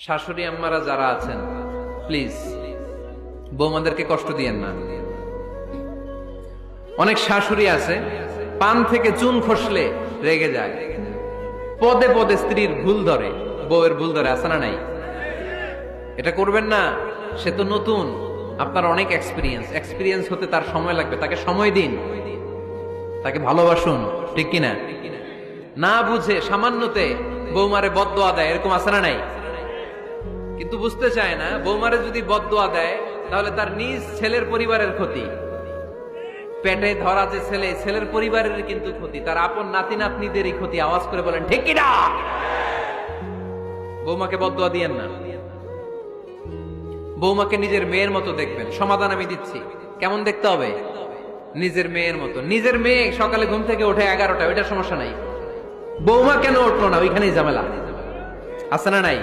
শাশুড়ি আম্মারা যারা আছেন প্লিজ বৌমাদেরকে কষ্ট দিয়েন না। অনেক শাশুড়ি আছে পান থেকে চুন খসলে রেগে যায়, পদে পদে স্ত্রীর ভুল ধরে, বউয়ের ভুল ধরে, আছে না নাই? এটা করবেন না। সে তো নতুন, আপনার অনেক এক্সপিরিয়েন্স হতে তার সময় লাগবে। তাকে সময় দিন, তাকে ভালোবাসুন, ঠিক কিনা? না বুঝে সামান্যতে বৌমারে বদদোয়া দেয়, এরকম আছে না নাই? কিন্তু বুঝতে চায় না বৌমারে যদি বদদোয়া দেয় তাহলে তার নিজ ছেলের পরিবারের ক্ষতি, পেটে ধরা যে ছেলে, ছেলের পরিবারের কিন্তু ক্ষতি, তার আপন নাতি নাতনিদেরই ক্ষতি। আওয়াজ করে বলেন ঠিক কিনা? বৌমাকে বদদোয়া দিয়েন না। বৌমাকে নিজের মেয়ের মতো দেখবেন। সমাধান আমি দিচ্ছি। কেমন দেখতে হবে? নিজের মেয়ের মতো। নিজের মেয়ে সকালে ঘুম থেকে ওঠে 11টা, ওইটা সমস্যা নাই। বৌমা কেন উঠলো না, ওইখানেই ঝামেলা, আছে না নাই?